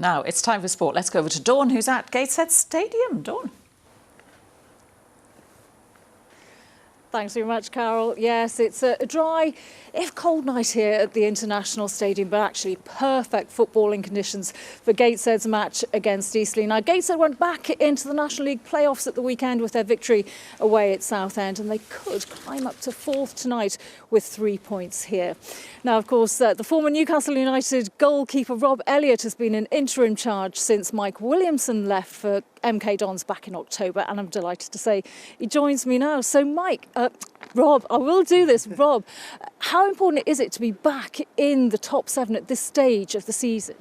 Now it's time for sport. Let's go over to Dawn, who's at Gateshead Stadium. Dawn. Thanks very much, Carol. Yes, it's a dry, if cold night here at the International Stadium, but actually perfect footballing conditions for Gateshead's match against Eastleigh. Now, Gateshead went back into the National League playoffs at the weekend with their victory away at Southend, and they could climb up to fourth tonight with 3 points here. Now, of course, the former Newcastle United goalkeeper Rob Elliot has been in interim charge since Mike Williamson left for MK Dons back in October, and I'm delighted to say he joins me now. So, Rob, I will do this. Rob, how important is it to be back in the top 7 at this stage of the season?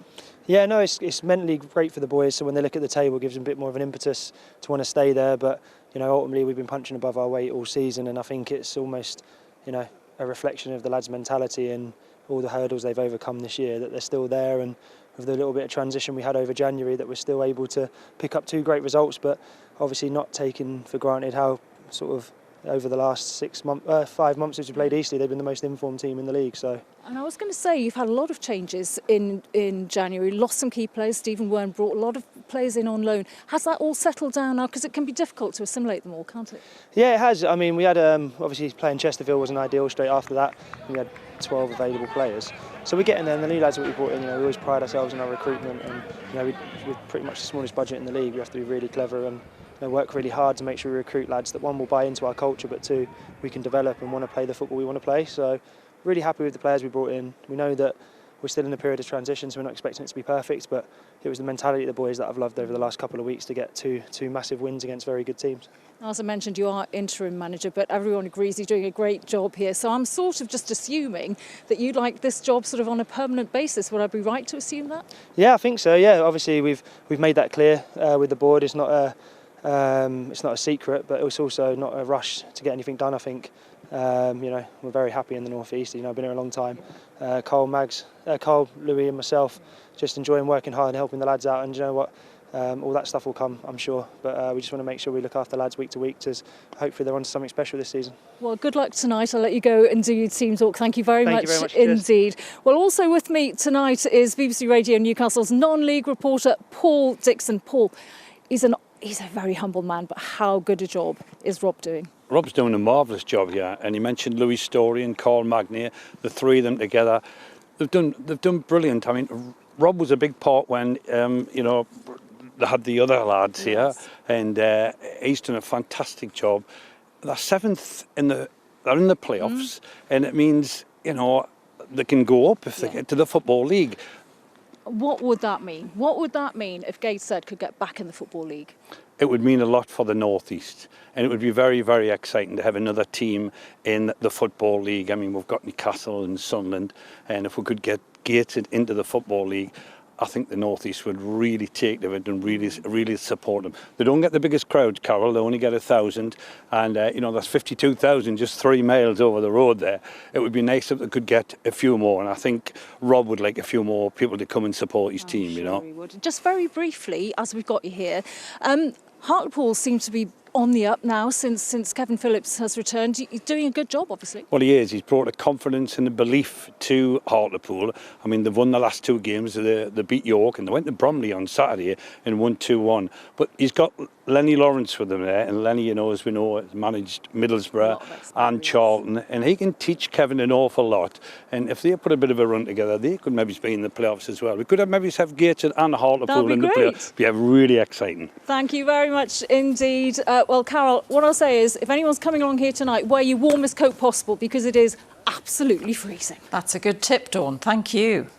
Yeah, no, it's mentally great for the boys. So when they look at the table, it gives them a bit more of an impetus to want to stay there. But ultimately, we've been punching above our weight all season, and I think it's almost, a reflection of the lads' mentality and all the hurdles they've overcome this year, that they're still there, and with the little bit of transition we had over January, that we're still able to pick up 2 great results, but obviously not taking for granted how sort of over the last 5 months since we played Eastleigh, they've been the most informed team in the league. So, and I was going to say, you've had a lot of changes in January, lost some key players. Stephen Wern brought a lot of players in on loan. Has that all settled down now? Because it can be difficult to assimilate them all, can't it? Yeah, it has. I mean, we had obviously playing Chesterfield wasn't ideal. Straight after that, we had 12 available players. So we're getting there, and the new lads that we brought in, we always pride ourselves in our recruitment, and with pretty much the smallest budget in the league, we have to be really clever and work really hard to make sure we recruit lads that, one, will buy into our culture, but 2, we can develop and want to play the football we want to play. So really happy with the players we brought in. We know that we're still in a period of transition, so we're not expecting it to be perfect, but it was the mentality of the boys that I've loved over the last couple of weeks to get two massive wins against very good teams. As I mentioned, you are interim manager, but everyone agrees you're doing a great job here. So I'm sort of just assuming that you'd like this job sort of on a permanent basis. Would I be right to assume that? Yeah, I think so. Yeah, obviously we've made that clear with the board. It's not a secret, but it's also not a rush to get anything done. I think we're very happy in the North East. I've been here a long time. Cole, Louis, and myself just enjoying working hard and helping the lads out. And you know what? All that stuff will come, I'm sure. But we just want to make sure we look after the lads week to week, because hopefully they're on to something special this season. Well, good luck tonight. I'll let you go and do your team talk. Thank you very much indeed. Well, also with me tonight is BBC Radio Newcastle's non-league reporter Paul Dixon. Paul, he's a very humble man, but how good a job is Rob doing? Rob's doing a marvellous job here, and he mentioned Louis Story and Carl Magnier, the 3 of them together. They've done brilliant. I mean, Rob was a big part when they had the other lads here, and he's done a fantastic job. They're 7th they're in the playoffs, and it means they can go up if they get to the Football League. What would that mean? What would that mean if Gateshead could get back in the Football League? It would mean a lot for the North East, and it would be very, very exciting to have another team in the Football League. I mean, we've got Newcastle and Sunderland, and if we could get Gateshead into the Football League, I think the North East would really take to it and really support them. They don't get the biggest crowd, Carol. They only get 1,000, and that's 52,000 just 3 miles over the road there. It would be nice if they could get a few more, and I think Rob would like a few more people to come and support his team. Sure he would. Just very briefly, as we've got you here, Hartlepool seems to be on the up now since Kevin Phillips has returned. He's doing a good job, obviously. Well, he is. He's brought a confidence and a belief to Hartlepool. I mean, they've won the last 2 games. They beat York, and they went to Bromley on Saturday and won 2-1. But he's got Lenny Lawrence with them there, and Lenny, as we know, has managed Middlesbrough and Charlton, and he can teach Kevin an awful lot. And if they put a bit of a run together, they could maybe be in the playoffs as well. We could maybe have Gateshead and Hartlepool in the playoffs. Yeah, really exciting. Thank you very much indeed. Well, Carol, what I'll say is, if anyone's coming along here tonight, wear your warmest coat possible, because it is absolutely freezing. That's a good tip, Dawn. Thank you.